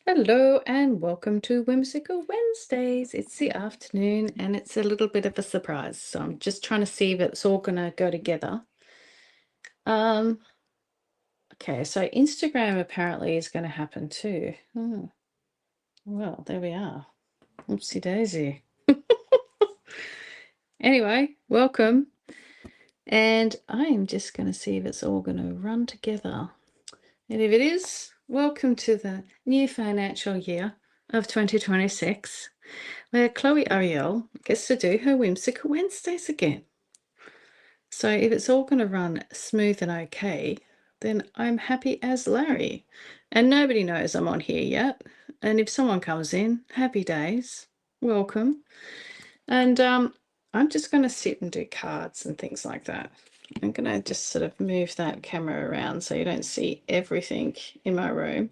Hello and welcome to Whimsical Wednesdays. It's the afternoon and it's a little bit of a surprise. So I'm just trying to see if it's all gonna go together. Um, okay, so Instagram apparently is gonna happen too. Well, there we are. Oopsie daisy. Anyway, welcome. And I'm just gonna see if it's all gonna run together. And if it is, welcome to the new financial year of 2026. Where Chloe Ariell gets to do her Whimsical Wednesdays again. So if it's all going to run smooth and okay, then I'm happy as Larry. And nobody knows I'm on here yet. And if someone comes in, happy days, welcome. And I'm just going to sit and do cards and things like that. I'm going to just sort of move that camera around so you don't see everything in my room.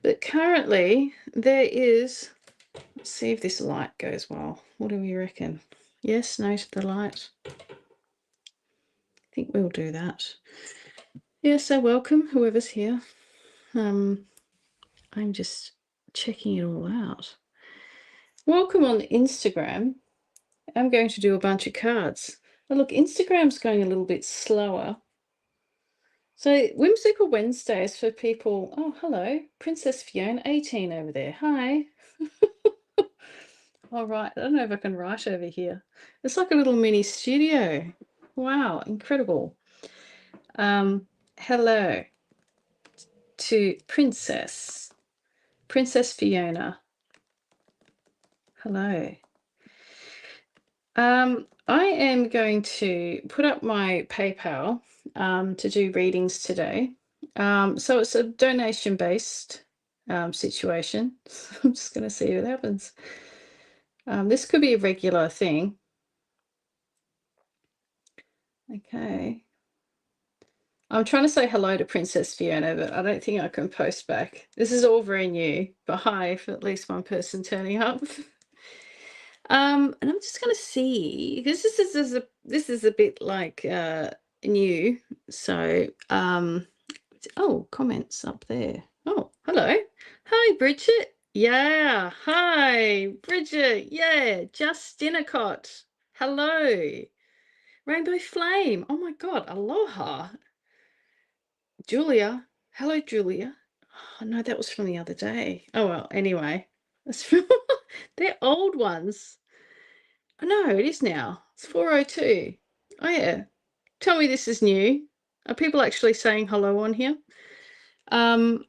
But currently there is, let's see if this light goes well. What do we reckon? Yes, no to the light. I think we'll do that. Yeah, so welcome, whoever's here. I'm just checking it all out. Welcome on Instagram. I'm going to do a bunch of cards. Oh, look, Instagram's going a little bit slower. So Whimsical Wednesdays for people. Oh, hello, Princess Fiona 18 over there. Hi. All right, I don't know if I can write over here. It's like a little mini studio. Wow, incredible. Hello to Princess Fiona. Hello. I am going to put up my PayPal to do readings today. So it's a donation-based situation. I'm just going to see what happens. This could be a regular thing. Okay. I'm trying to say hello to Princess Fiona, but I don't think I can post back. This is all very new, but hi for at least one person turning up. And I'm just gonna see, because this is a bit like new. So oh, comments up there. Oh, hello. Hi, Bridget. Yeah, hi, Bridget. Yeah, Justinicott. Hello. Rainbow Flame. Oh my god, aloha. Julia. Hello, Julia. Oh no, that was from the other day. Oh well, anyway. That's from they're old ones. Oh, no, it is now. It's 4:02. Oh yeah. Tell me this is new. Are people actually saying hello on here? Um,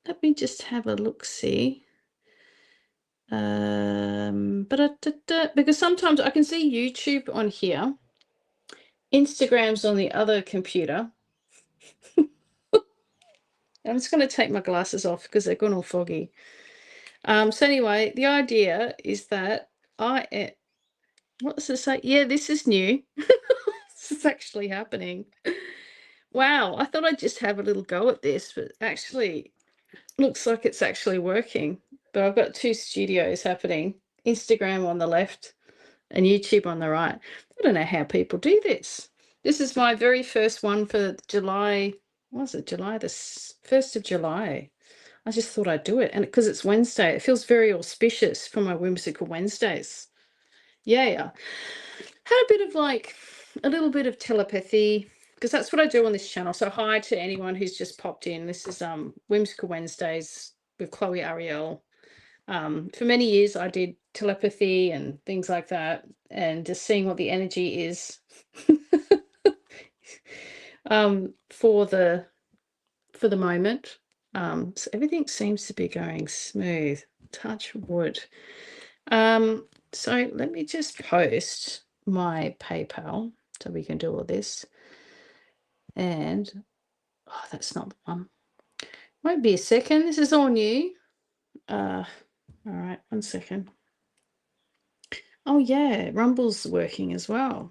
Let me just have a look see. Because sometimes I can see YouTube on here. Instagram's on the other computer. I'm just going to take my glasses off because they're gone all foggy. So anyway, the idea is that what does it say? Yeah, this is new. This is actually happening. Wow, I thought I'd just have a little go at this, but actually looks like it's actually working. But I've got two studios happening, Instagram on the left and YouTube on the right. I don't know how people do this. This is my very first one for July. What was it? July the 1st of July. I just thought I'd do it. And because it's Wednesday, it feels very auspicious for my Whimsical Wednesdays. Yeah. Had a bit of like a little bit of telepathy because that's what I do on this channel. So hi to anyone who's just popped in. This is Whimsical Wednesdays with Chloe Ariell. For many years I did telepathy and things like that, and just seeing what the energy is for the moment. So everything seems to be going smooth. Touch wood. So let me just post my PayPal so we can do all this. And oh, that's not the one. Won't be a second. This is all new. All right, 1 second. Oh yeah, Rumble's working as well.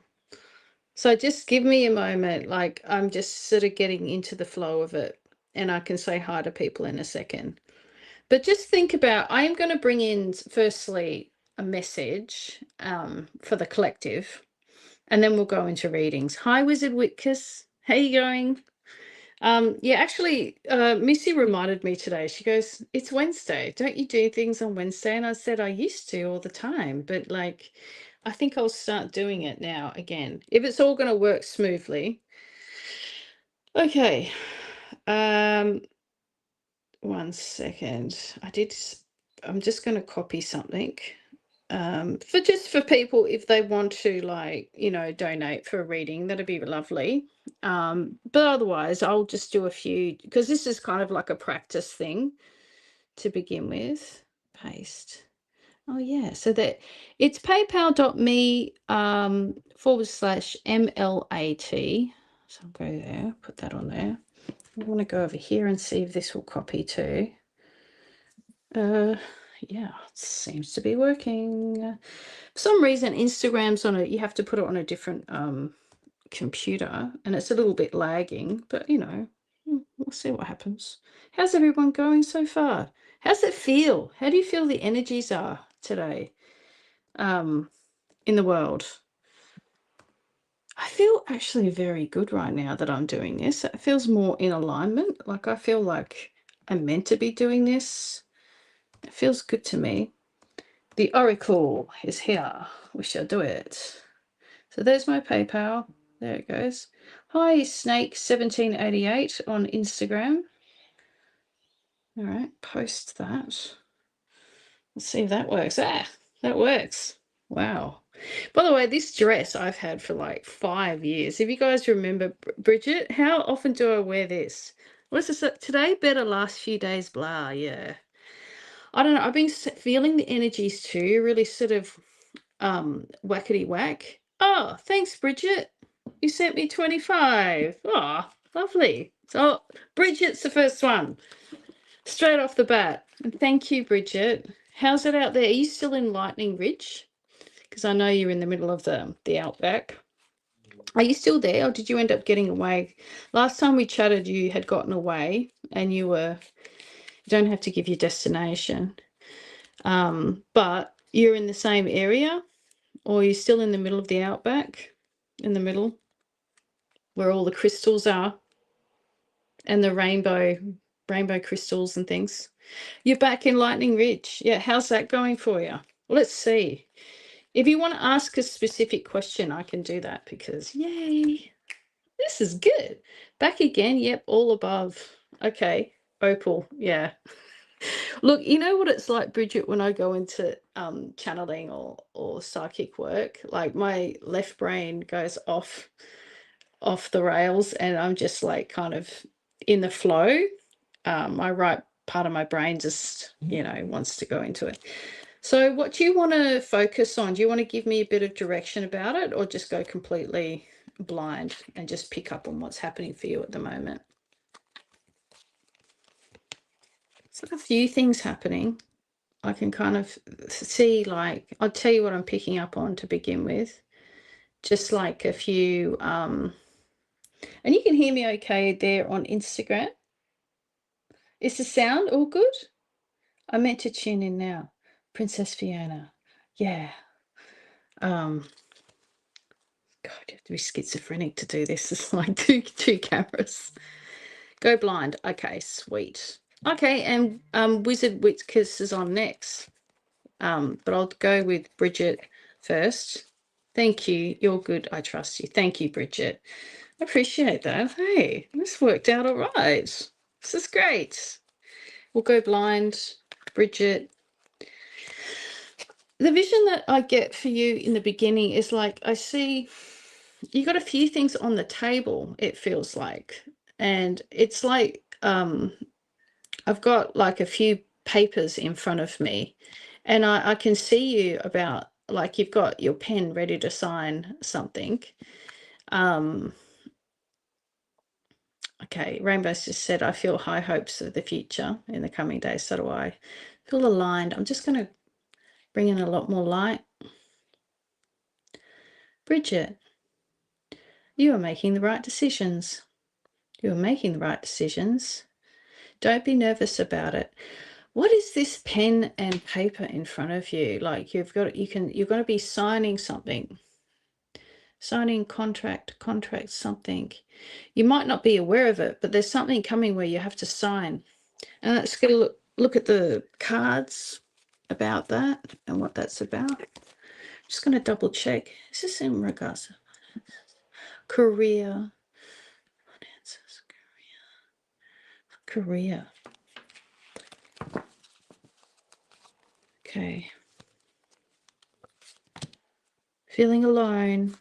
So just give me a moment. Like I'm just sort of getting into the flow of it, and I can say hi to people in a second. But just think about, I am going to bring in firstly a message for the collective, and then we'll go into readings. Hi, Wizard Witkus. How you going? Yeah, actually, Missy reminded me today. She goes, "It's Wednesday. Don't you do things on Wednesday?" And I said, "I used to all the time, but like, I think I'll start doing it now again if it's all going to work smoothly." Okay. Um, 1 second. I'm just going to copy something. For people if they want to, like, donate for a reading, that'd be lovely. But otherwise I'll just do a few, because this is kind of like a practice thing to begin with. Paste. Oh yeah, so that it's paypal.me /MLAT. So I'll go there, put that on there. I want to go over here and see if this will copy too. Yeah, it seems to be working. For some reason, Instagram's you have to put it on a different computer, and it's a little bit lagging, but we'll see what happens. How's everyone going so far? How's it feel? How do you feel the energies are today in the world? I feel actually very good right now that I'm doing this. It feels more in alignment. Like I feel like I'm meant to be doing this. It feels good to me. The Oracle is here. We shall do it. So there's my PayPal. There it goes. Hi, Snake1788 on Instagram. All right, post that. Let's see if that works. Ah, that works. Wow. By the way, this dress I've had for like 5 years. If you guys remember, Bridget, how often do I wear this? What's this? Today better, last few days, blah, yeah. I don't know. I've been feeling the energies too, really sort of whackety whack. Oh, thanks, Bridget. You sent me 25. Oh, lovely. So Bridget's the first one, straight off the bat. And thank you, Bridget. How's it out there? Are you still in Lightning Ridge? Because I know you're in the middle of the outback. Are you still there, or did you end up getting away? Last time we chatted, you had gotten away, and you don't have to give your destination. But you're in the same area, or you're still in the middle of the outback, in the middle, where all the crystals are, and the rainbow crystals and things. You're back in Lightning Ridge. Yeah, how's that going for you? Let's see. If you want to ask a specific question, I can do that, because yay, this is good. Back again. Yep, all above. Okay, Opal. Yeah. Look, you know what it's like, Bridget, when I go into channeling or psychic work, like my left brain goes off the rails, and I'm just like kind of in the flow. My right part of my brain just, wants to go into it. So what do you want to focus on? Do you want to give me a bit of direction about it, or just go completely blind and just pick up on what's happening for you at the moment? It's like a few things happening. I can kind of see, like, I'll tell you what I'm picking up on to begin with. Just like a few, and you can hear me okay there on Instagram. Is the sound all good? I meant to tune in now. Princess Fiona. Yeah. God, you have to be schizophrenic to do this. It's like two cameras. Go blind. Okay, sweet. Okay, and Wizard Witkiss is on next. But I'll go with Bridget first. Thank you. You're good. I trust you. Thank you, Bridget. I appreciate that. Hey, this worked out all right. This is great. We'll go blind, Bridget. The vision that I get for you in the beginning is like, I see you got a few things on the table, it feels like. And it's like, I've got like a few papers in front of me, and I can see you about, like, you've got your pen ready to sign something. Okay, Rainbow's just said, I feel high hopes of the future in the coming days. So do I. Feel aligned. I'm just going to bring in a lot more light. Bridget, you are making the right decisions. You are making the right decisions. Don't be nervous about it. What is this pen and paper in front of you? Like, you're going to be signing something. signing contract something. You might not be aware of it, but there's something coming where you have to sign. And let's get a look at the cards about that and what that's about. Just going to double check. Is this in regards to career? Finances, career. Okay. Feeling alone.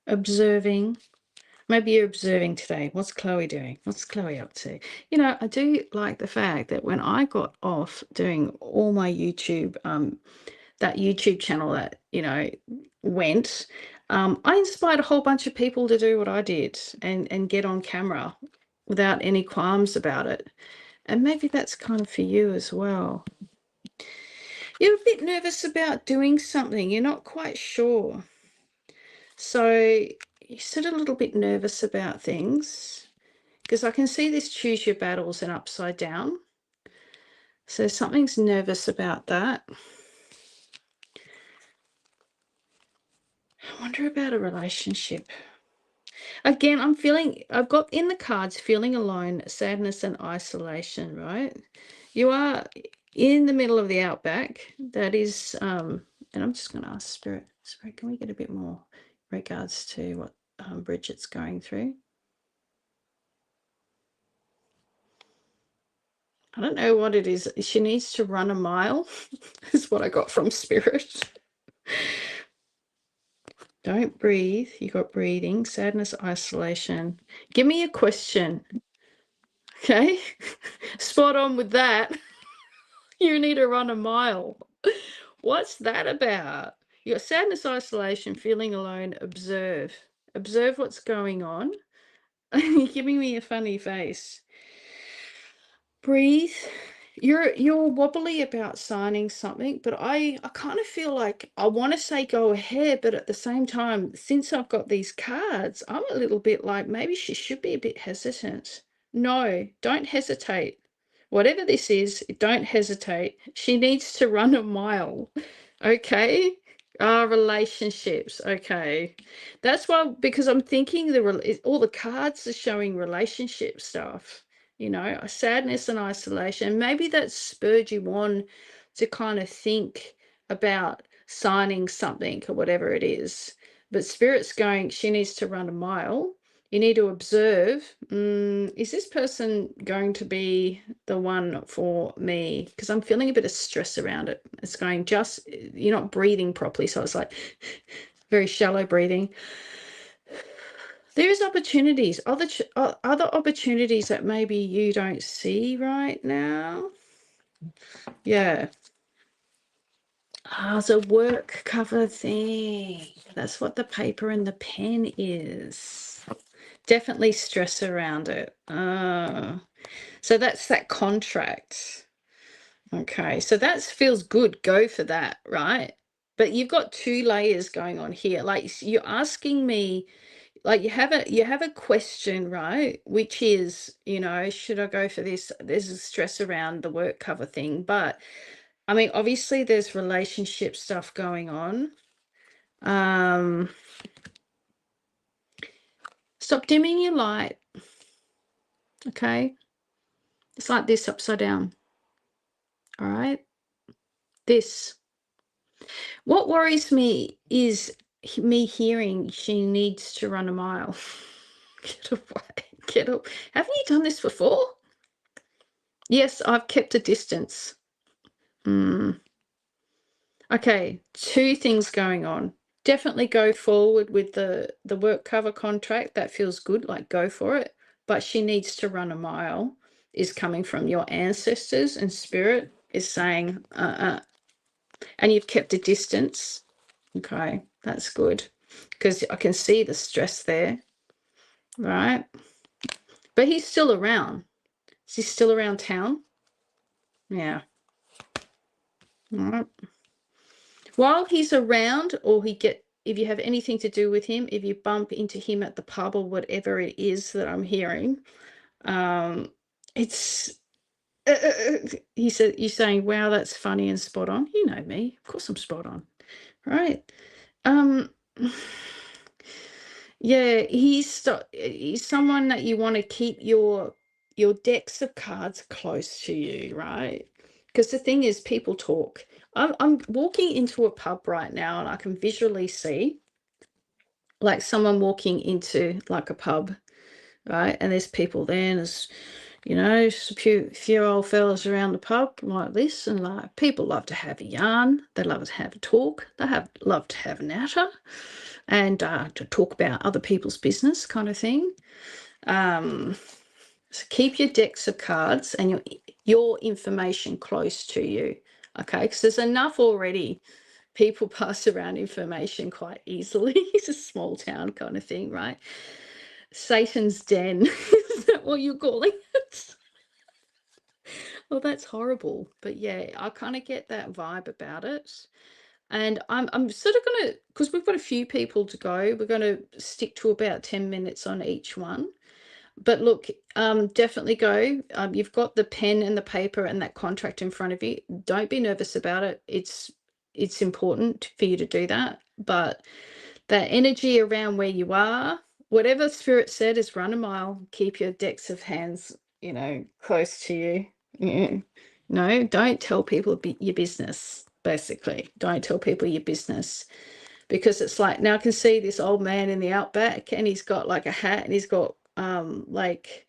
Observing. Maybe you're observing today. What's Chloe doing? What's Chloe up to? You know, I do like the fact that when I got off doing all my YouTube, that YouTube channel that, you know, went, I inspired a whole bunch of people to do what I did and get on camera without any qualms about it. And maybe that's kind of for you as well. You're a bit nervous about doing something. You're not quite sure. So you're sort of a little bit nervous about things because I can see this choose your battles and upside down. So something's nervous about that. I wonder about a relationship. Again, I've got in the cards feeling alone, sadness and isolation, right? You are in the middle of the outback. That is, and I'm just going to ask Spirit, can we get a bit more regards to what Bridget's going through? I don't know what it is. She needs to run a mile, is what I got from Spirit. Don't breathe. You got breathing, sadness, isolation. Give me a question. Okay. Spot on with that. You need to run a mile. What's that about? You got sadness, isolation, feeling alone, observe. Observe what's going on. You're giving me a funny face. Breathe. You're wobbly about signing something, but I kind of feel like I want to say go ahead, but at the same time, since I've got these cards, I'm a little bit like maybe she should be a bit hesitant. No, don't hesitate. Whatever this is, don't hesitate. She needs to run a mile. Okay? Relationships. Okay. That's why, because I'm thinking all the cards are showing relationship stuff. You know, a sadness and isolation. Maybe that spurred you on to kind of think about signing something or whatever it is. But Spirit's going, she needs to run a mile. You need to observe, is this person going to be the one for me? Because I'm feeling a bit of stress around it. It's going you're not breathing properly. So it's like very shallow breathing. There's opportunities, other opportunities that maybe you don't see right now. Yeah. It's a work cover thing. That's what the paper and the pen is. Definitely stress around it. So that's that contract. Okay, so that feels good. Go for that, right? But you've got two layers going on here. Like you're asking me, like you have a question, right? Which is, you know, should I go for this? There's a stress around the work cover thing, but I mean, obviously there's relationship stuff going on. Stop dimming your light. Okay. It's like this upside down. All right. This. What worries me is me hearing she needs to run a mile. Get away. Get up. Haven't you done this before? Yes, I've kept a distance. Okay, two things going on. Definitely go forward with the work cover contract. That feels good, like go for it. But she needs to run a mile is coming from your ancestors, and Spirit is saying, and you've kept a distance. Okay, that's good because I can see the stress there, right? But he's still around. Is he still around town? Yeah. All right. While he's around, or if you have anything to do with him, if you bump into him at the pub or whatever it is that I'm hearing, it's he said, you're saying, wow, that's funny and spot on. You know me, of course I'm spot on, right? Yeah, he's someone that you want to keep your decks of cards close to you, right? Because the thing is, people talk. I'm walking into a pub right now, and I can visually see like someone walking into like a pub, right? And there's people there, and there's just a few old fellas around the pub like this, and like people love to have a yarn. They love to have a talk. Love to have a natter, and to talk about other people's business, kind of thing. So keep your decks of cards and your information close to you, okay? Because there's enough already. People pass around information quite easily. It's a small town kind of thing, right? Satan's den. Is that what you're calling it? Well, that's horrible. But yeah, I kind of get that vibe about it. And I'm sort of gonna, because we've got a few people to go, we're gonna stick to about 10 minutes on each one. But look, definitely go. You've got the pen and the paper and that contract in front of you. Don't be nervous about it. It's important for you to do that. But that energy around where you are, whatever spirit said is run a mile. Keep your decks of hands, close to you. Yeah. No, don't tell people your business. Basically, don't tell people your business, because it's like, now I can see this old man in the outback, and he's got like a hat, and he's got like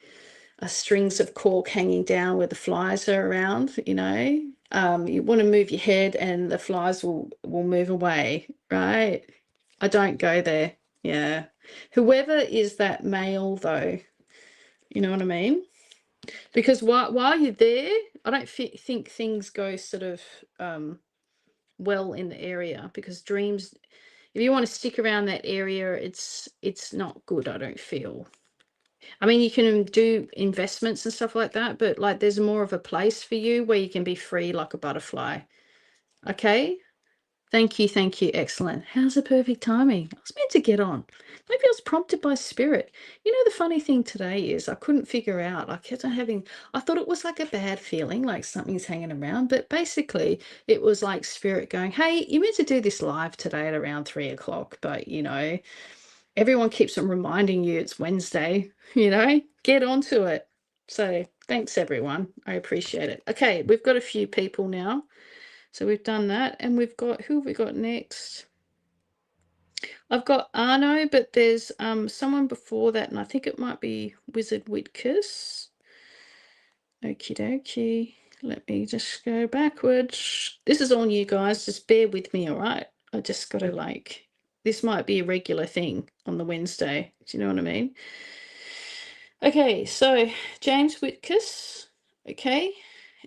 strings of cork hanging down where the flies are around. You want to move your head and the flies will move away, right? I don't go there. Yeah, whoever is that male though, you know what I mean? Because while you're there, I don't think things go sort of well in the area, because dreams, if you want to stick around that area, it's not good, I don't feel. I mean, you can do investments and stuff like that, but like there's more of a place for you where you can be free like a butterfly. Okay? Thank you, thank you. Excellent. How's the perfect timing? I was meant to get on. Maybe I was prompted by spirit. The funny thing today is I couldn't figure out. I kept on having, I thought it was like a bad feeling, like something's hanging around, but basically it was like spirit going, hey, you meant to do this live today at around 3 o'clock, but everyone keeps on reminding you it's Wednesday, get onto it. So thanks, everyone. I appreciate it. Okay, we've got a few people now. So we've done that, and we've got, who have we got next? I've got Arno, but there's someone before that, and I think it might be Wizard Whitkus. Okie dokie. Let me just go backwards. This is all new, guys. Just bear with me, all right? I just got to this might be a regular thing on the Wednesday. Do you know what I mean? Okay, so James Whitkus. Okay,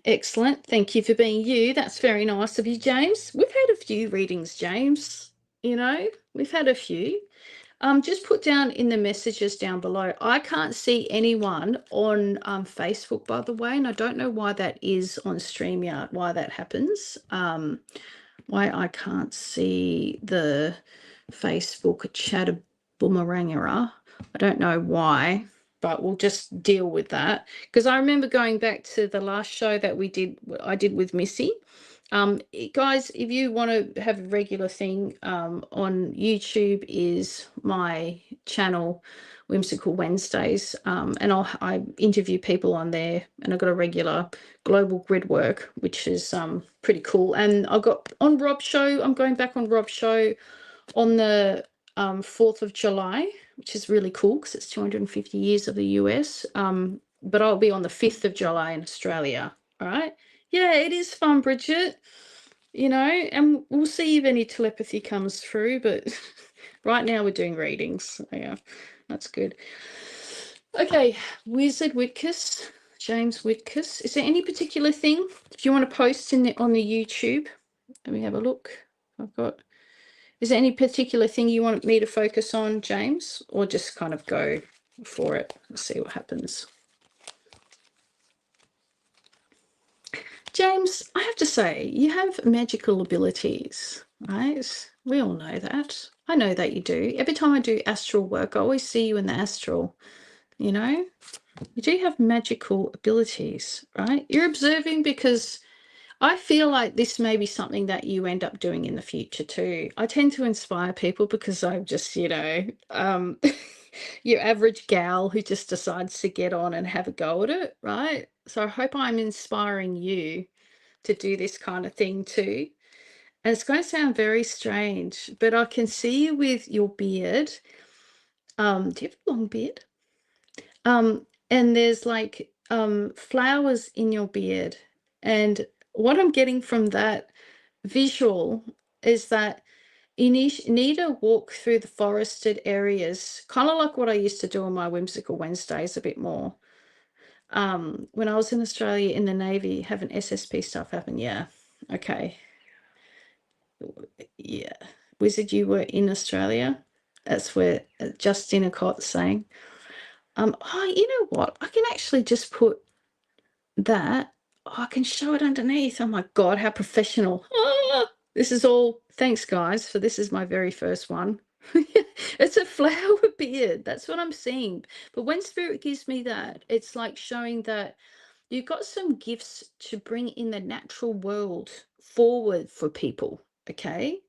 excellent. Thank you for being you. That's very nice of you, James. We've had a few readings, James. We've had a few. Just put down in the messages down below. I can't see anyone on Facebook, by the way, and I don't know why that is on StreamYard, why that happens. Why I can't see the Facebook chatter boomerangera. I don't know why, but we'll just deal with that. Because I remember going back to the last show that I did with Missy. Guys, if you want to have a regular thing on YouTube, is my channel Whimsical Wednesdays, and I interview people on there, and I've got a regular global grid work, which is pretty cool. And I've got on Rob's show, I'm going back on Rob's show on the 4th of July, which is really cool because it's 250 years of the US. But I'll be on the 5th of July in Australia. All right. Yeah, it is fun, Bridget. And we'll see if any telepathy comes through, but right now we're doing readings. Yeah, that's good. Okay, Wizard Whitkus, James Whitkus. Is there any particular thing if you want to post on the YouTube? Let me have a look. Is there any particular thing you want me to focus on, James, or just kind of go for it and see what happens? James, I have to say, you have magical abilities, right? We all know that. I know that you do. Every time I do astral work, I always see you in the astral. You do have magical abilities, right? You're observing because I feel like this may be something that you end up doing in the future too. I tend to inspire people because I'm just, your average gal who just decides to get on and have a go at it, right? So I hope I'm inspiring you to do this kind of thing too. And it's going to sound very strange, but I can see you with your beard. Do you have a long beard? And there's like flowers in your beard. And what I'm getting from that visual is that you need to walk through the forested areas, kind of like what I used to do on my Whimsical Wednesdays a bit more. When I was in Australia in the Navy, having SSP stuff happen. Yeah. Okay. Yeah. Wizard, you were in Australia. That's where Justina Cott's saying. Oh, you know what? I can actually just put that. Oh, I can show it underneath. Oh my God, how professional. Ah, this is all, thanks guys, for this is my very first one. It's a flower beard. That's what I'm seeing. But when Spirit gives me that, it's like showing that you've got some gifts to bring in the natural world forward for people. Okay.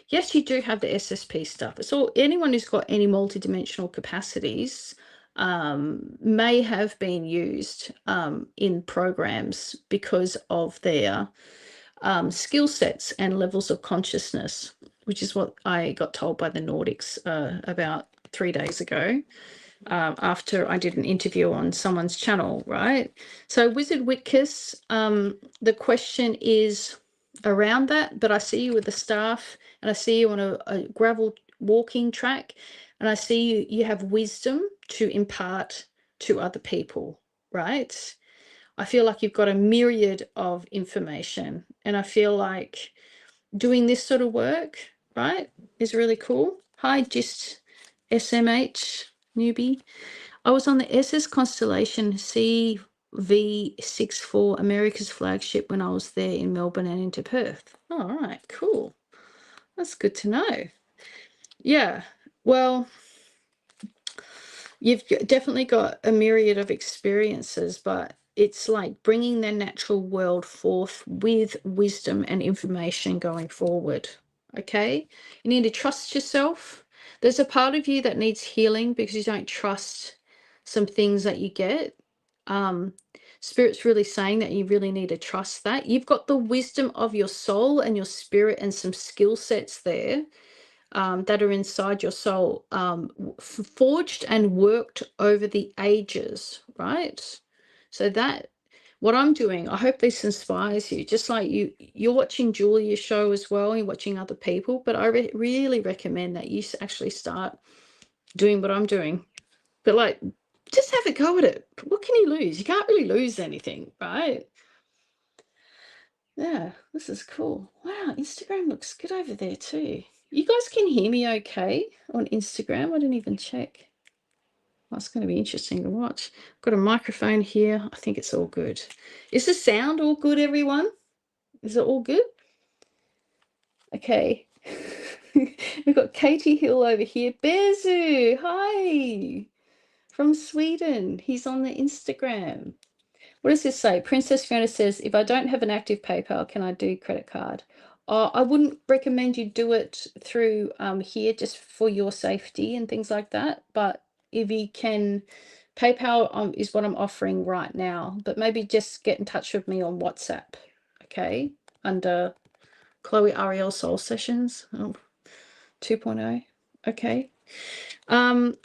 Yes, you do have the SSP stuff. It's all, anyone who's got any multidimensional capacities may have been used in programs because of their skill sets and levels of consciousness, which is what I got told by the Nordics about 3 days ago. After I did an interview on someone's channel, right? So Wizard Witkiss, the question is around that, but I see you with the staff and I see you on a gravel walking track and I see you have wisdom to impart to other people, right? I feel like you've got a myriad of information and I feel like doing this sort of work, right, is really cool. Hi, just SMH newbie. I was on the SS Constellation CV64, America's flagship, when I was there in Melbourne and into Perth. Oh, all right, cool. That's good to know. Yeah, well, you've definitely got a myriad of experiences, but it's like bringing the natural world forth with wisdom and information going forward. Okay, you need to trust yourself. There's a part of you that needs healing because you don't trust some things that you get. Spirit's really saying that you really need to trust that. You've got the wisdom of your soul and your spirit and some skill sets there that are inside your soul, forged and worked over the ages, right? So that, what I'm doing, I hope this inspires you. Just like you're watching Julia's show as well, and you're watching other people, but I really recommend that you actually start doing what I'm doing. But like, just have a go at it. What can you lose? You can't really lose anything, right? Yeah, this is cool. Wow, Instagram looks good over there too. You guys can hear me okay on Instagram? I didn't even check. That's going to be interesting to watch. Got a microphone here. I think it's all good. Is the sound all good, everyone? Is it all good? Okay. We've got Katie Hill over here. Bezu, hi. From Sweden. He's on the Instagram. What does this say? Princess Fiona says, if I don't have an active PayPal, can I do credit card? I wouldn't recommend you do it through here just for your safety and things like that. But if you can, PayPal is what I'm offering right now. But maybe just get in touch with me on WhatsApp, okay? Under Chloe Ariell Soul Sessions 2.0, okay?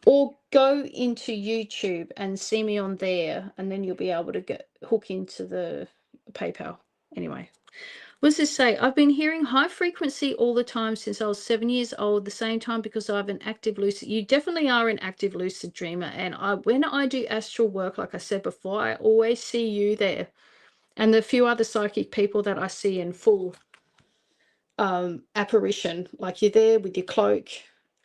Or go into YouTube and see me on there, and then you'll be able to hook into the PayPal. Anyway, what does this say? I've been hearing high frequency all the time since I was 7 years old, the same time because I have an active lucid. You definitely are an active lucid dreamer. And when I do astral work, like I said before, I always see you there. And the few other psychic people that I see in full apparition, like you're there with your cloak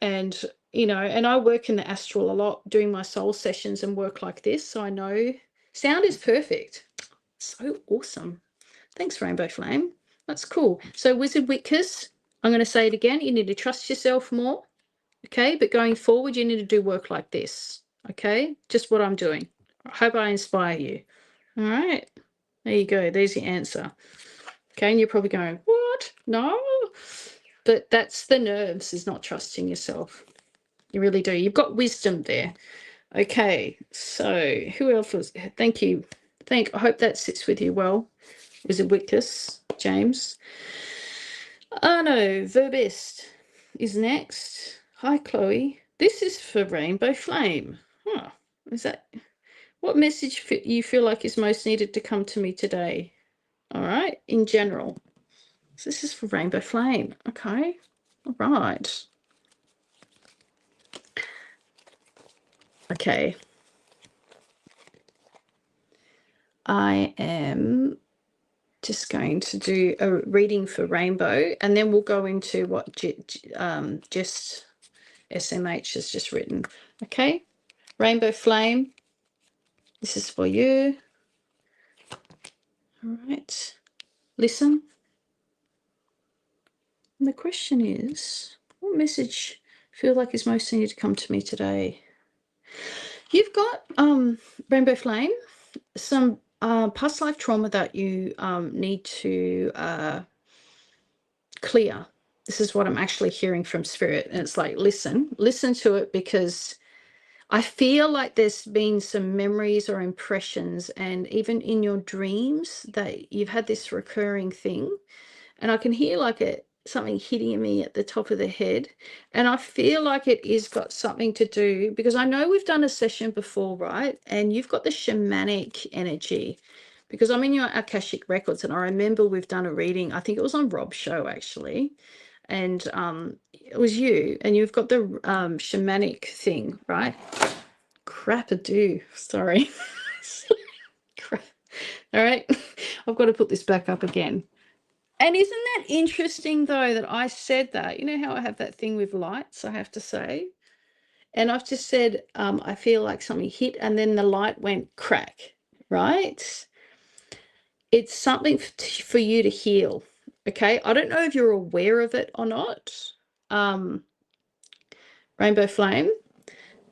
and and I work in the astral a lot doing my soul sessions and work like this, so I know sound is perfect. So awesome. Thanks, Rainbow Flame. That's cool. So Wizard Witkiss, I'm going to say it again, you need to trust yourself more, okay? But going forward, you need to do work like this, okay? Just what I'm doing. I hope I inspire you. All right, there you go. There's your answer. Okay, and you're probably going, what? No. But that's the nerves, is not trusting yourself. You really do. You've got wisdom there. Okay, so who else was? Thank you. I hope that sits with you well. Was it Wictus, James? Oh no, Verbist is next. Hi, Chloe. This is for Rainbow Flame. Huh. Is that what message you feel like is most needed to come to me today? All right, in general. So this is for Rainbow Flame. Okay. All right. Okay. I am just going to do a reading for Rainbow, and then we'll go into what just SMH has just written. Okay. Rainbow Flame, this is for you. All right. Listen. And the question is, what message feel like is most needed to come to me today? You've got Rainbow Flame, some past life trauma that you need to clear. This is what I'm actually hearing from Spirit. And it's like, listen to it, because I feel like there's been some memories or impressions, and even in your dreams, that you've had this recurring thing. And I can hear like something hitting me at the top of the head. And I feel like it is got something to do, because I know we've done a session before, right? And you've got the shamanic energy, because I'm in your Akashic records, and I remember we've done a reading. I think it was on Rob's show actually. And it was you, and you've got the shamanic thing, right? Crap-a-doo. Sorry. Crap. All right. I've got to put this back up again. And isn't that interesting, though, that I said that? You know how I have that thing with lights, I have to say? And I've just said, I feel like something hit, and then the light went crack, right? It's something for you to heal, okay? I don't know if you're aware of it or not, Rainbow Flame,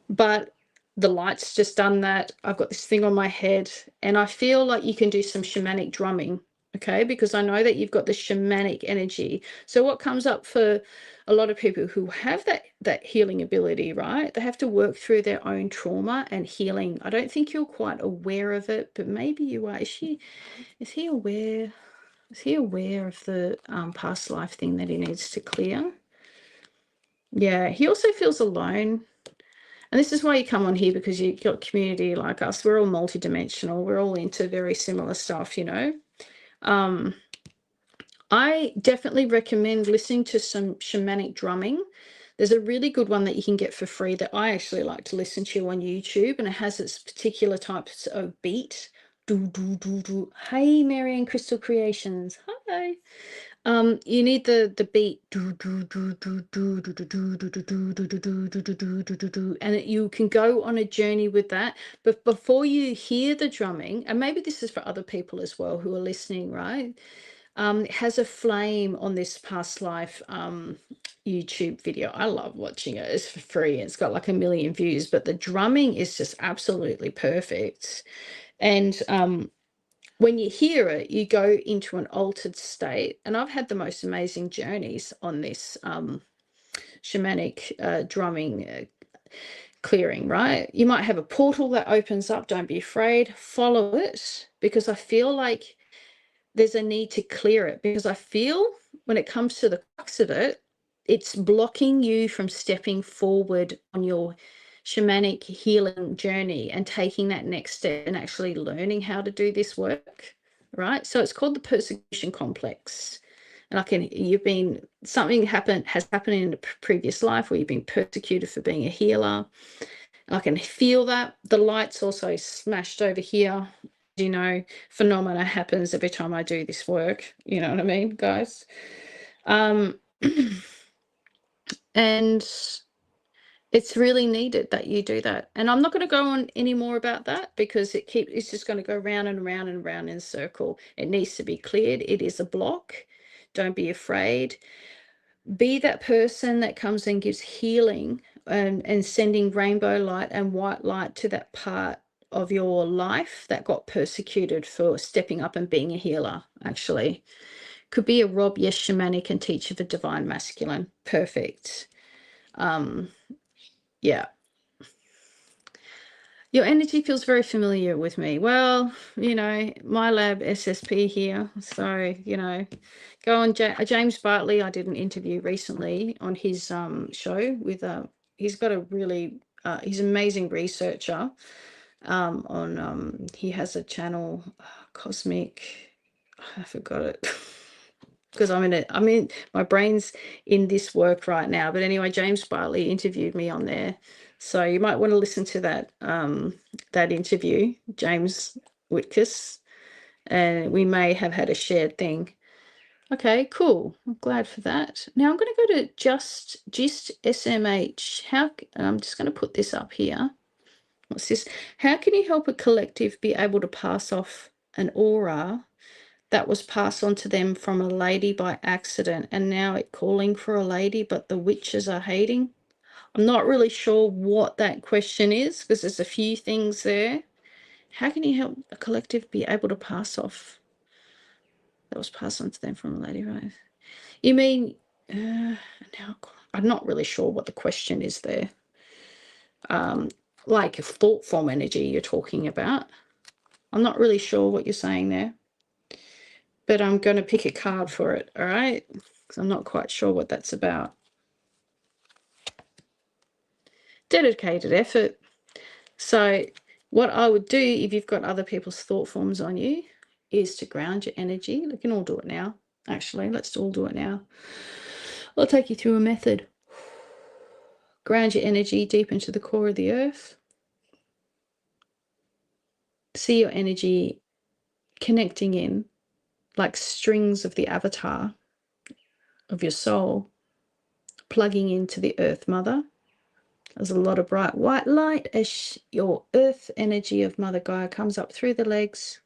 but the light's just done that. I've got this thing on my head, and I feel like you can do some shamanic drumming, okay? Because I know that you've got the shamanic energy. So what comes up for a lot of people who have that healing ability, right? They have to work through their own trauma and healing. I don't think you're quite aware of it, but maybe you are. Is he aware? Is he aware of the past life thing that he needs to clear? Yeah, he also feels alone. And this is why you come on here, because you've got community like us. We're all multidimensional. We're all into very similar stuff, you know. I definitely recommend listening to some shamanic drumming. There's a really good one that you can get for free that I actually like to listen to on YouTube, and it has its particular types of beat. Do, do, do, do. Hey, Marianne Crystal Creations. Hi. You need the beat, and you can go on a journey with that. But before you hear the drumming, and maybe this is for other people as well who are listening, right? It has a flame on this past life YouTube video. I love watching it. It's for free. It's got like 1 million views, but the drumming is just absolutely perfect. And when you hear it, you go into an altered state. And I've had the most amazing journeys on this shamanic drumming clearing, right? You might have a portal that opens up. Don't be afraid. Follow it, because I feel like there's a need to clear it, because I feel when it comes to the crux of it, it's blocking you from stepping forward on your shamanic healing journey and taking that next step and actually learning how to do this work, right? So it's called the persecution complex. And something has happened in a previous life where you've been persecuted for being a healer. And I can feel that. The light's also smashed over here. You know, phenomena happens every time I do this work. You know what I mean, guys? And it's really needed that you do that. And I'm not going to go on any more about that, because it's just going to go round and round and round in a circle. It needs to be cleared. It is a block. Don't be afraid. Be that person that comes and gives healing and sending rainbow light and white light to that part of your life that got persecuted for stepping up and being a healer, actually. Could be a Rob, yes, shamanic and teacher for divine masculine. Perfect. Yeah. Your energy feels very familiar with me. Well, you know, my lab SSP here. So, you know, go on James Bartley. I did an interview recently on his show with he's got a really he's an amazing researcher on he has a channel Cosmic, I forgot it. Because I'm in my brain's in this work right now. But anyway, James Bartley interviewed me on there. So you might want to listen to that that interview, James Whitkus, and we may have had a shared thing. Okay, cool. I'm glad for that. Now I'm going to go to Gist SMH. I'm just going to put this up here. What's this? How can you help a collective be able to pass off an aura that was passed on to them from a lady by accident, and now it calling for a lady, but the witches are hating? I'm not really sure what that question is, because there's a few things there. How can you help a collective be able to pass off that was passed on to them from a lady, right? You mean, now I'm not really sure what the question is there. Like thought form energy you're talking about. I'm not really sure what you're saying there, but I'm going to pick a card for it, all right? Because I'm not quite sure what that's about. Dedicated effort. So what I would do if you've got other people's thought forms on you is to ground your energy. We can all do it now. Actually, let's all do it now. I'll take you through a method. Ground your energy deep into the core of the earth. See your energy connecting in like strings of the avatar of your soul, plugging into the earth mother. There's a lot of bright white light as your earth energy of Mother Gaia comes up through the legs,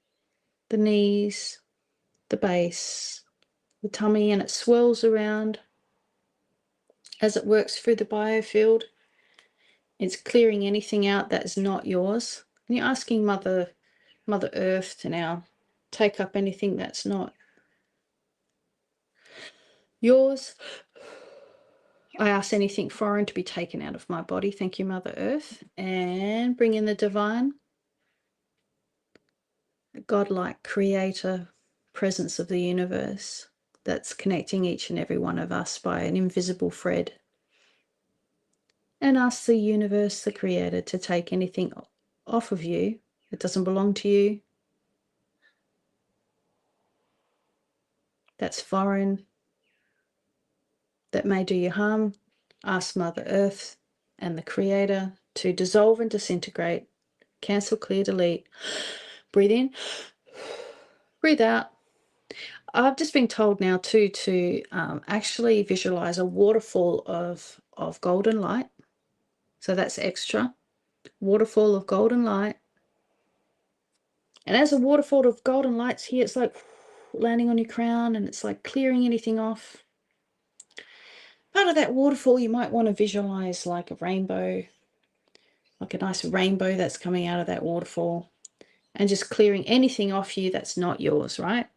the knees, the base, the tummy, and it swirls around as it works through the biofield. It's clearing anything out that's not yours. And you're asking Mother Earth to now take up anything that's not yours. I ask anything foreign to be taken out of my body. Thank you, Mother Earth. And bring in the divine, godlike creator presence of the universe that's connecting each and every one of us by an invisible thread. And ask the universe, the creator, to take anything off of you that doesn't belong to you, that's foreign, that may do you harm. Ask Mother Earth and the creator to dissolve and disintegrate, cancel, clear, delete. Breathe in, breathe out. I've just been told now too to actually visualize a waterfall of golden light. So that's extra. Waterfall of golden light. And as a waterfall of golden lights here, it's like landing on your crown, and it's like clearing anything off. Part of that waterfall, you might want to visualize like a rainbow, like a nice rainbow that's coming out of that waterfall, and just clearing anything off you that's not yours, right?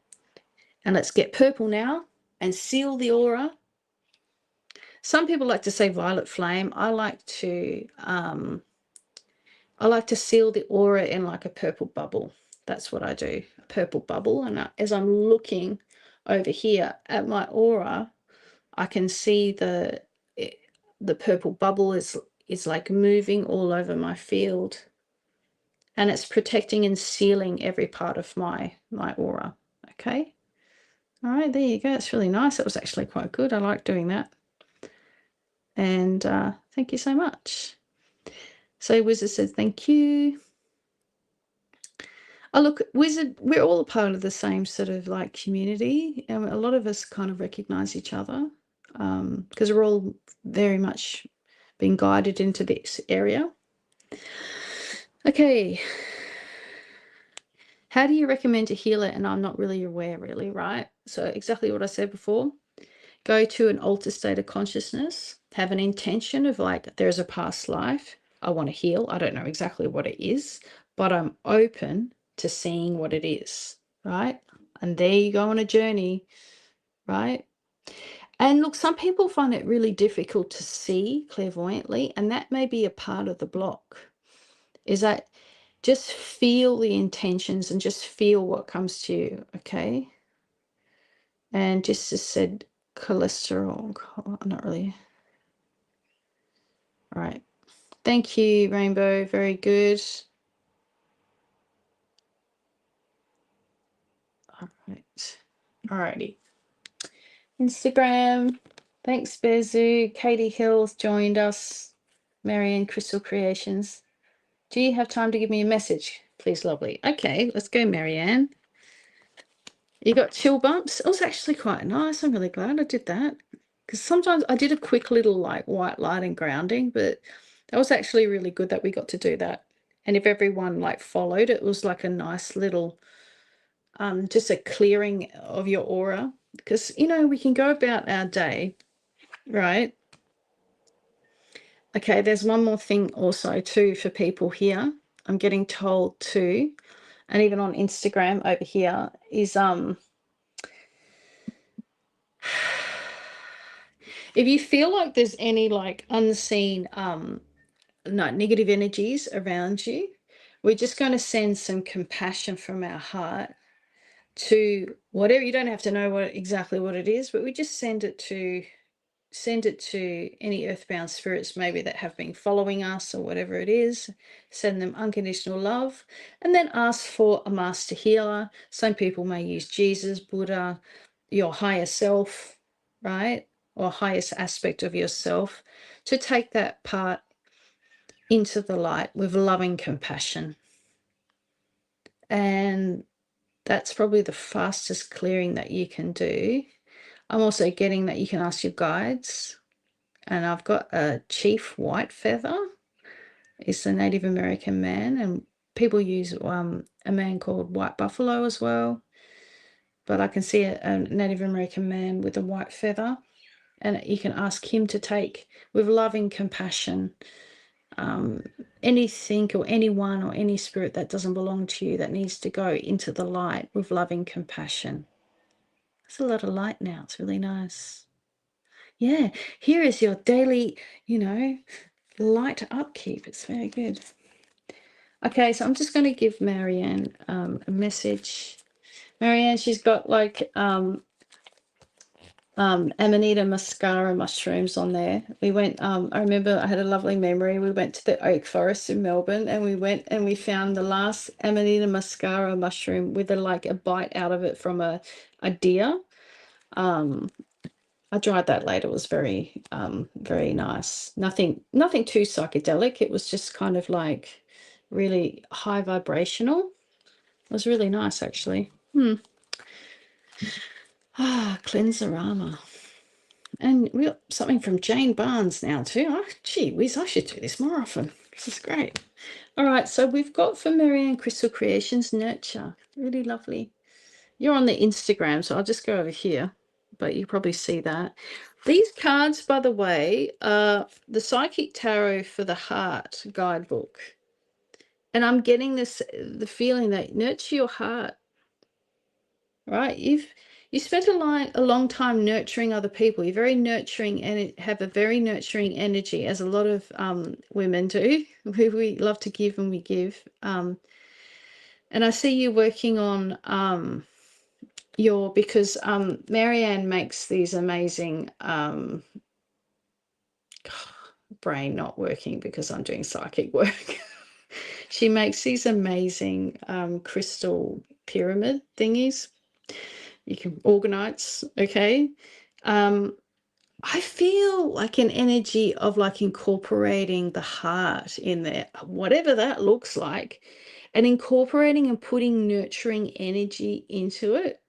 And let's get purple now and seal the aura. Some people like to say violet flame. I like to seal the aura in like a purple bubble. That's what I do, a purple bubble. And as I'm looking over here at my aura, I can see the purple bubble is like moving all over my field, and it's protecting and sealing every part of my aura. Okay. All right, there you go. It's really nice. That was actually quite good. I like doing that. And thank you so much. So Wizard says thank you. Oh, look, Wizard, we're all a part of the same sort of like community. And a lot of us kind of recognize each other because we're all very much being guided into this area. Okay. How do you recommend to heal it? And I'm not really aware, really, right? So exactly what I said before. Go to an altered state of consciousness. Have an intention of like, there's a past life. I want to heal. I don't know exactly what it is, but I'm open to seeing what it is, right? And there you go on a journey right? And look, some people find it really difficult to see clairvoyantly, and that may be a part of the block. Is that just feel the intentions and just feel what comes to you, okay? And just as said, cholesterol, not really. All right. Thank you, Rainbow. Very good. All right. All righty. Instagram. Thanks, Bezu. Katie Hills joined us. Marianne Crystal Creations. Do you have time to give me a message, please, lovely? Okay, let's go, Marianne. You got chill bumps? It was actually quite nice. I'm really glad I did that. Because sometimes I did a quick little like white light and grounding, but that was actually really good that we got to do that. And if everyone like followed, it was like a nice little just a clearing of your aura. Because you know, we can go about our day, right? Okay, there's one more thing also too for people here. I'm getting told too, and even on Instagram over here is if you feel like there's any like unseen negative energies around you, we're just going to send some compassion from our heart to whatever. You don't have to know exactly what it is, but we just send it to any earthbound spirits maybe that have been following us or whatever it is. Send them unconditional love, and then ask for a master healer. Some people may use Jesus, Buddha, your higher self, right, or highest aspect of yourself, to take that part into the light with loving compassion. And that's probably the fastest clearing that you can do. I'm also getting that you can ask your guides. And I've got a chief white feather. It's a Native American man, and people use a man called White Buffalo as well. But I can see a Native American man with a white feather, and you can ask him to take with loving compassion anything or anyone or any spirit that doesn't belong to you that needs to go into the light with loving compassion. There's a lot of light now. It's really nice. Yeah, here is your daily, light upkeep. It's very good. Okay, so I'm just going to give Marianne a message. Marianne, she's got like Amanita muscara mushrooms on there. We went, I remember I had a lovely memory. We went to the Oak Forest in Melbourne, and we went and we found the last Amanita muscara mushroom with a bite out of it from a deer. I tried that later. It was very very nice. Nothing too psychedelic. It was just kind of like really high vibrational. It was really nice actually. Cleanserama. And we got something from Jane Barnes now too. Oh, gee whiz, I should do this more often. This is great. All right, so we've got for Marianne Crystal Creations, Nurture. Really lovely. You're on the Instagram, so I'll just go over here, but you probably see that. These cards, by the way, are the Psychic Tarot for the Heart guidebook. And I'm getting the feeling that nurture your heart, right? You spent a long time nurturing other people. You're very nurturing and have a very nurturing energy, as a lot of women do. We love to give and we give. And I see you working on because Marianne makes these amazing brain not working because I'm doing psychic work. She makes these amazing crystal pyramid thingies. You can organize, okay? I feel like an energy of like incorporating the heart in there, whatever that looks like, and incorporating and putting nurturing energy into it.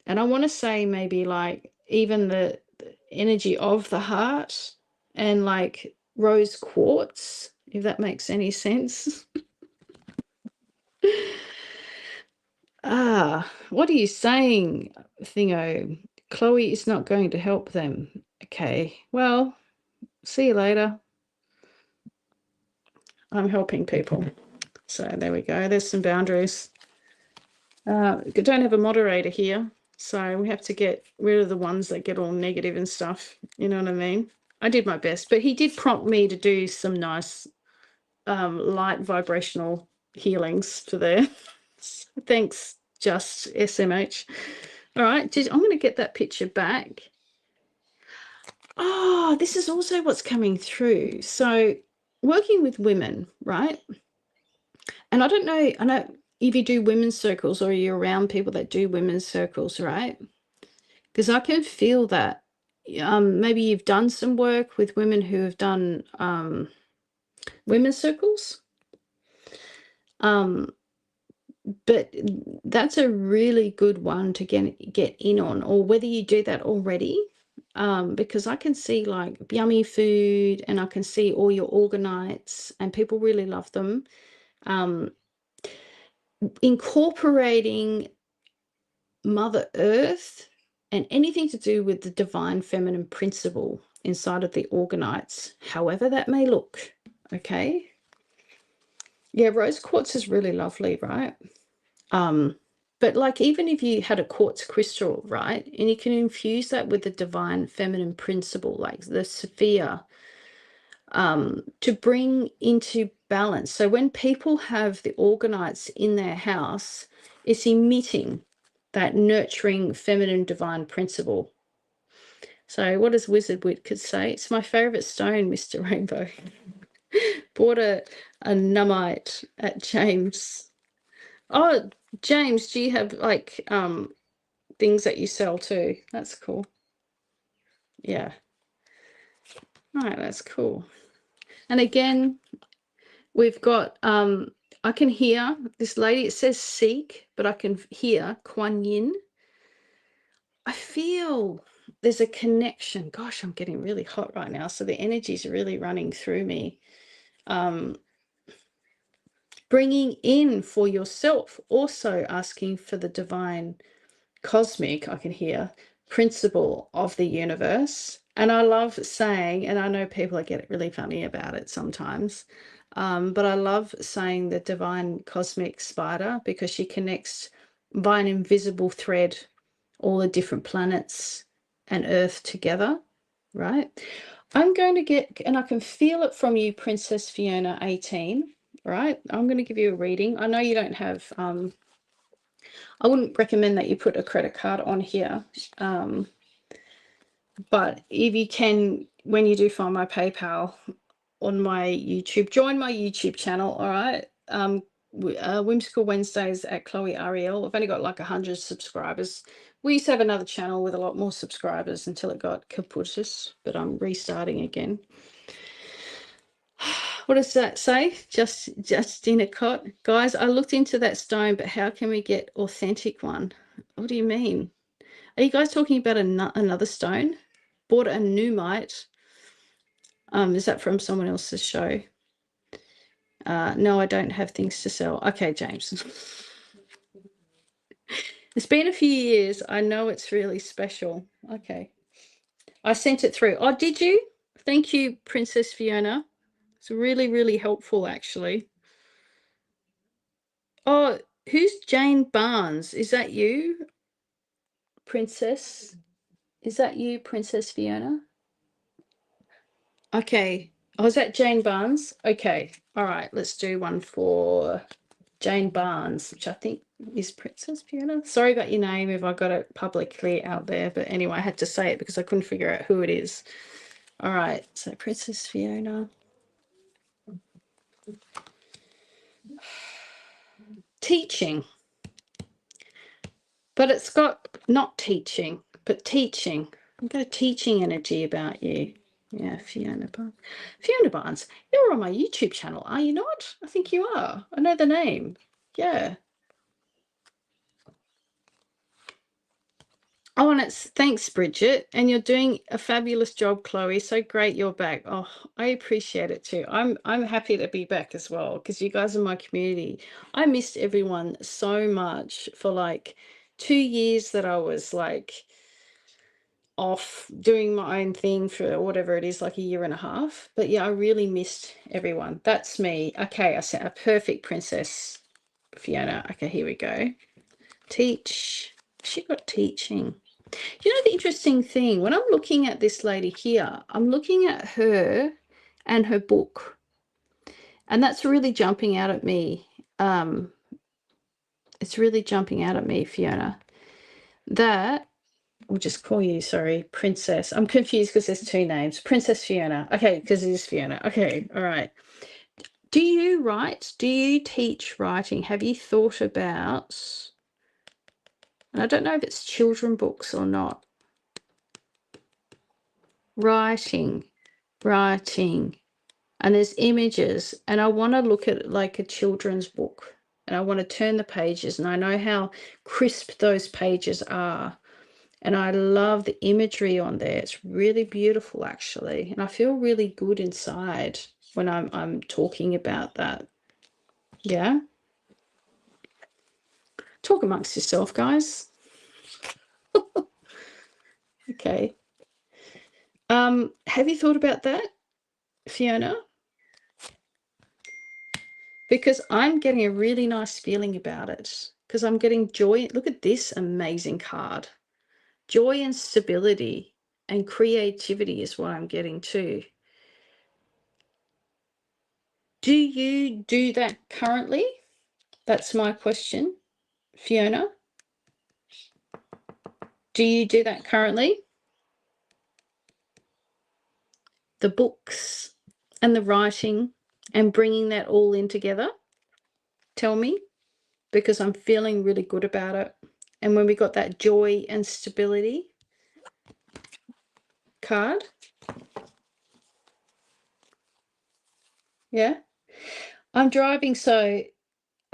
And I want to say maybe like even the energy of the heart and like rose quartz, if that makes any sense. What are you saying, Thingo? Chloe is not going to help them. Okay, well, see you later. I'm helping people. So there we go. There's some boundaries. Don't have a moderator here. So we have to get rid of the ones that get all negative and stuff. You know what I mean? I did my best, but he did prompt me to do some nice light vibrational healings for there. Thanks, just SMH. All right, I'm going to get that picture back. Oh, this is also what's coming through. So working with women, right? And I don't know, I know if you do women's circles or you're around people that do women's circles, right? Because I can feel that. Maybe you've done some work with women who have done women's circles. But that's a really good one to get in on, or whether you do that already, because I can see like yummy food and I can see all your organites and people really love them. Incorporating Mother Earth and anything to do with the divine feminine principle inside of the organites, however that may look. Okay. Yeah, rose quartz is really lovely, right? But like even if you had a quartz crystal, right, and you can infuse that with the divine feminine principle, like the Sophia, to bring into balance. So when people have the organites in their house, it's emitting that nurturing feminine divine principle. So what does Wizard Wit could say? It's my favorite stone, Mr. Rainbow. Bought a nummite at James. Oh, James, do you have like things that you sell too? That's cool. Yeah. All right, that's cool. And again, we've got I can hear this lady, it says seek, but I can hear Kuan Yin. I feel there's a connection. Gosh, I'm getting really hot right now. So the energy's really running through me. Bringing in for yourself, also asking for the divine cosmic, I can hear, principle of the universe. And I love saying, and I know people get really funny about it sometimes, but I love saying the divine cosmic spider because she connects by an invisible thread all the different planets and Earth together, right? I'm going to get, and I can feel it from you, Princess Fiona 18, right? I'm going to give you a reading. I know you don't have, I wouldn't recommend that you put a credit card on here. But if you can, when you do find my PayPal on my YouTube, join my YouTube channel, all right? Whimsical Wednesdays at Chloe Ariell. I've only got like 100 subscribers. We used to have another channel with a lot more subscribers until it got kaputted, but I'm restarting again. What does that say? Just in a cot. Guys, I looked into that stone, but how can we get authentic one? What do you mean? Are you guys talking about another stone? Bought a numite. Is that from someone else's show? No, I don't have things to sell. Okay, James. It's been a few years. I know it's really special. Okay. I sent it through. Oh, did you? Thank you, Princess Fiona. It's really, really helpful, actually. Oh, who's Jane Barnes? Is that you, Princess? Is that you, Princess Fiona? Okay. Oh, is that Jane Barnes? Okay. All right. Let's do one for Jane Barnes, which I think is Princess Fiona. Sorry about your name if I got it publicly out there, but anyway, I had to say it because I couldn't figure out who it is. All right. So Princess Fiona. Teaching. But it's got not teaching, but teaching. I've got a teaching energy about you. Yeah, Fiona Barnes. Fiona Barnes, you're on my YouTube channel, are you not? I think you are. I know the name. Yeah. Oh, and it's thanks, Bridget. And you're doing a fabulous job, Chloe. So great you're back. Oh, I appreciate it too. I'm happy to be back as well because you guys are my community. I missed everyone so much for like 2 years that I was like off doing my own thing for whatever it is, like a year and a half. But yeah, I really missed everyone. That's me. Okay, I said a perfect Princess Fiona. Okay, here we go. Teach. She got teaching. You know, the interesting thing, when I'm looking at this lady here, I'm looking at her and her book, and that's really jumping out at me. It's really jumping out at me, Fiona, that we'll just call you, sorry, Princess. I'm confused because there's two names. Princess Fiona. Okay, because it is Fiona. Okay, all right. Do you write? Do you teach writing? Have you thought about, and I don't know if it's children books or not, writing, and there's images, and I want to look at it like a children's book, and I want to turn the pages, and I know how crisp those pages are. And I love the imagery on there. It's really beautiful, actually. And I feel really good inside when I'm talking about that. Yeah. Talk amongst yourself, guys. Okay. Have you thought about that, Fiona? Because I'm getting a really nice feeling about it. Because I'm getting joy. Look at this amazing card. Joy and stability and creativity is what I'm getting too. Do you do that currently? That's my question, Fiona. Do you do that currently? The books and the writing and bringing that all in together? Tell me, because I'm feeling really good about it. And when we got that joy and stability card, yeah, I'm driving, so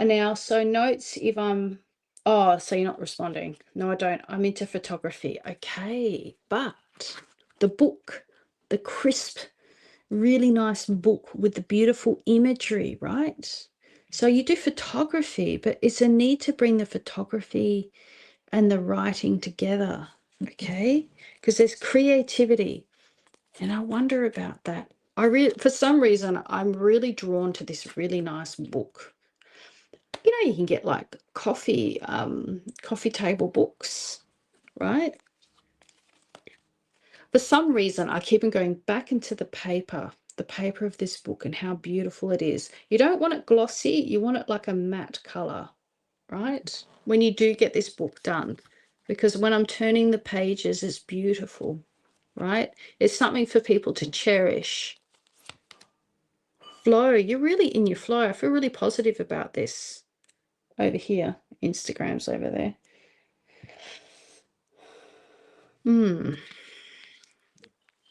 now, so notes if I'm, oh, so you're not responding. No, I don't. I'm into photography. Okay, but the book, the crisp, really nice book with the beautiful imagery, right? So you do photography, but it's a need to bring the photography and the writing together, okay? Because there's creativity, and I wonder about that. For some reason, I'm really drawn to this really nice book. You know, you can get like coffee table books, right? For some reason, I keep on going back into the paper of this book and how beautiful it is. You don't want it glossy, you want it like a matte color, right? When you do get this book done, because when I'm turning the pages, it's beautiful, right? It's something for people to cherish. Flow, you're really in your flow. I feel really positive about this. Over here, Instagram's over there.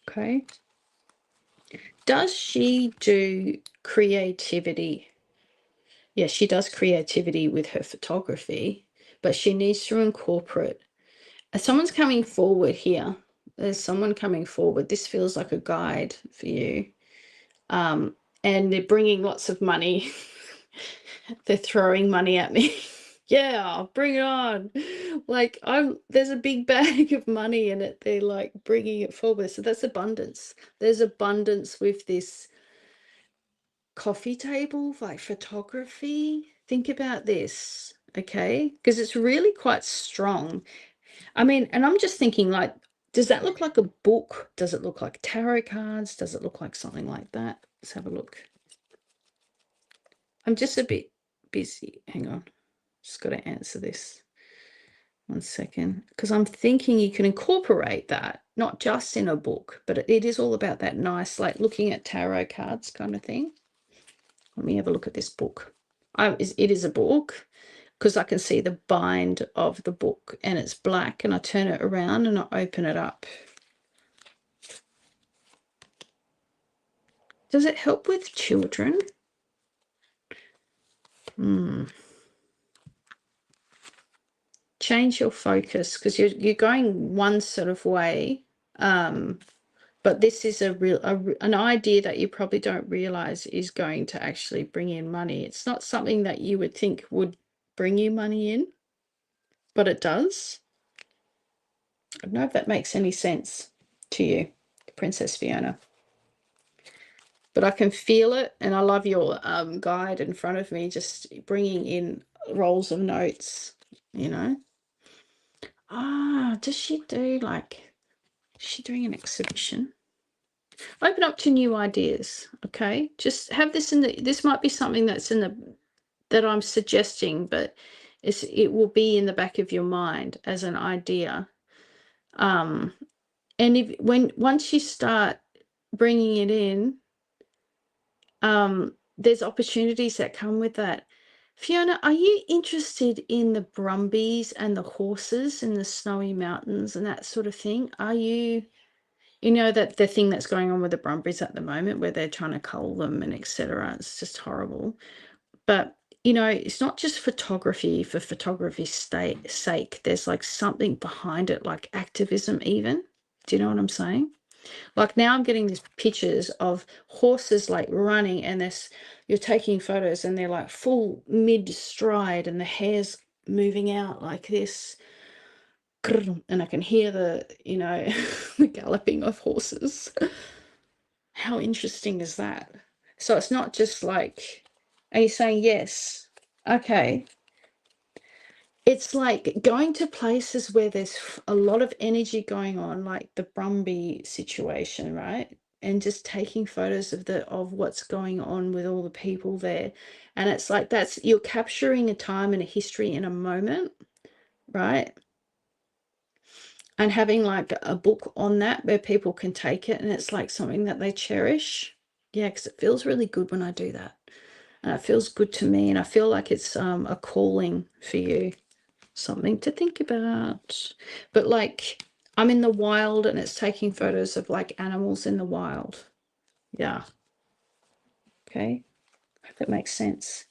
Okay. Does she do creativity? Yeah, she does creativity with her photography, but she needs to incorporate. Someone's coming forward here. There's someone coming forward. This feels like a guide for you. And they're bringing lots of money. They're throwing money at me. Yeah, bring it on. Like there's a big bag of money in it. They're like bringing it forward. So that's abundance. There's abundance with this coffee table, like photography. Think about this, okay? Because it's really quite strong. I mean, and I'm just thinking, like, does that look like a book? Does it look like tarot cards? Does it look like something like that? Let's have a look. I'm just a bit busy. Hang on. Just got to answer this. 1 second. Because I'm thinking you can incorporate that, not just in a book, but it is all about that nice, like looking at tarot cards kind of thing. Let me have a look at this book. It is a book because I can see the bind of the book and it's black, and I turn it around and I open it up. Does it help with children? Change your focus, because you're going one sort of way, but this is an idea that you probably don't realize is going to actually bring in money. It's not something that you would think would bring you money in, but it does. I don't know if that makes any sense to you, Princess Fiona. But I can feel it, and I love your guide in front of me, just bringing in rolls of notes, you know. Does she do like, is she doing an exhibition? Open up to new ideas, okay? Just have this in the, this might be something that's in the, that I'm suggesting, but it will be in the back of your mind as an idea. And if, once you start bringing it in, there's opportunities that come with that. Fiona, are you interested in the Brumbies and the horses in the snowy mountains and that sort of thing? Are you, you know, that the thing that's going on with the Brumbies at the moment where they're trying to cull them and etc. It's just horrible. But, you know, it's not just photography for photography's sake. There's like something behind it, like activism even. Do you know what I'm saying? Like now I'm getting these pictures of horses like running and this, you're taking photos and they're like full mid stride and the hair's moving out like this. And I can hear the, you know, the galloping of horses. How interesting is that? So it's not just like, are you saying yes? Okay. It's like going to places where there's a lot of energy going on, like the Brumby situation, right? And just taking photos of the of what's going on with all the people there. And it's like that's, you're capturing a time and a history in a moment, right? And having like a book on that where people can take it and it's like something that they cherish. Yeah, because it feels really good when I do that. And it feels good to me, and I feel like it's a calling for you. Something to think about. But like, I'm in the wild and it's taking photos of like animals in the wild. Yeah. Okay. Hope that makes sense.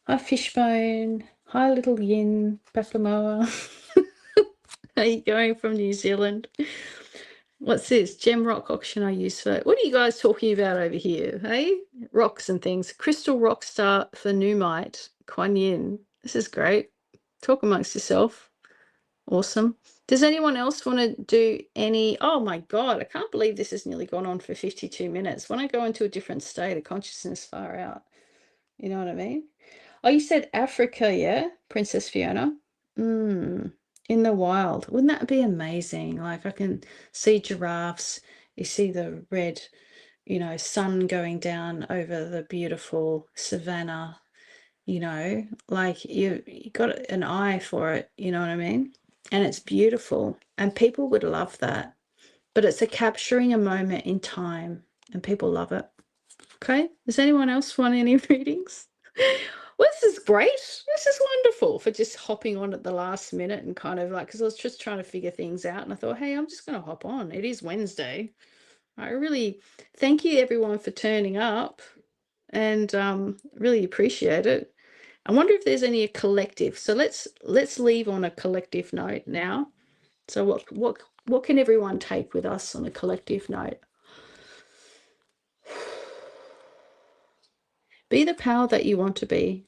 Hi, Fishbone. Hi, little Yin, Papamoa. How are you going from New Zealand? What's this? Gem rock auction I use for. What are you guys talking about over here? Hey? Rocks and things. Crystal rock star for Numite. Kuan Yin. This is great. Talk amongst yourself. Awesome. Does anyone else want to do any? Oh my God, I can't believe this has nearly gone on for 52 minutes. When I go into a different state of consciousness, far out. You know what I mean? Oh, you said Africa, yeah? Princess Fiona? In the wild. Wouldn't that be amazing? Like I can see giraffes. You see the red, you know, sun going down over the beautiful savannah, you know, like you got an eye for it, you know what I mean? And it's beautiful and people would love that. But it's a capturing a moment in time and people love it. Okay. Does anyone else want any readings? Well, this is great. This is wonderful for just hopping on at the last minute and kind of like, because I was just trying to figure things out and I thought, hey, I'm just going to hop on. It is Wednesday. I really thank you everyone for turning up and really appreciate it. I wonder if there's any collective. So let's leave on a collective note now. So what can everyone take with us on a collective note? Be the power that you want to be.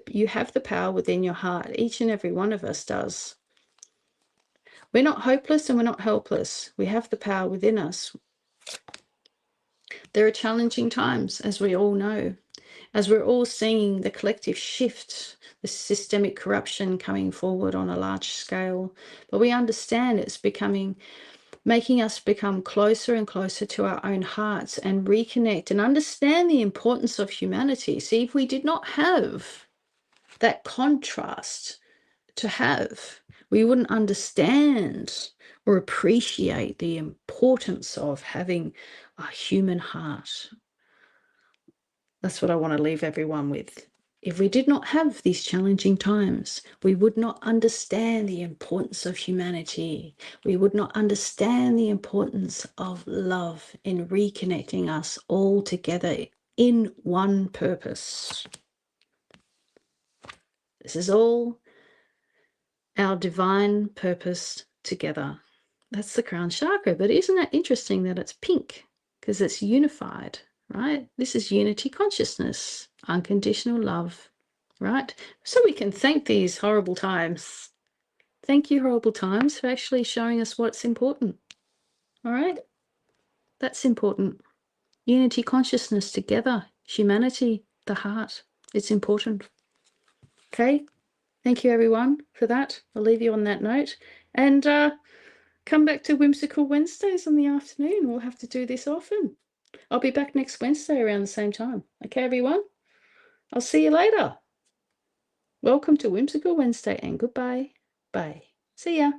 You have the power within your heart. Each and every one of us does. We're not hopeless and we're not helpless. We have the power within us. There are challenging times, as we all know, as we're all seeing the collective shift, the systemic corruption coming forward on a large scale. But we understand it's making us become closer and closer to our own hearts and reconnect and understand the importance of humanity. See, if we did not have that contrast to have, we wouldn't understand or appreciate the importance of having a human heart. That's what I want to leave everyone with. If we did not have these challenging times, we would not understand the importance of humanity. We would not understand the importance of love in reconnecting us all together in one purpose. This is all our divine purpose together. That's the crown chakra, but isn't that interesting that it's pink? Because it's unified, right? This is unity consciousness, unconditional love, right? So we can thank these horrible times. Thank you, horrible times, for actually showing us what's important. All right? That's important. Unity consciousness together, humanity, the heart. It's important. Okay? Thank you, everyone, for that. I'll leave you on that note. And come back to Whimsical Wednesdays in the afternoon. We'll have to do this often. I'll be back next Wednesday around the same time. Okay, everyone? I'll see you later. Welcome to Whimsical Wednesday and goodbye. Bye. See ya.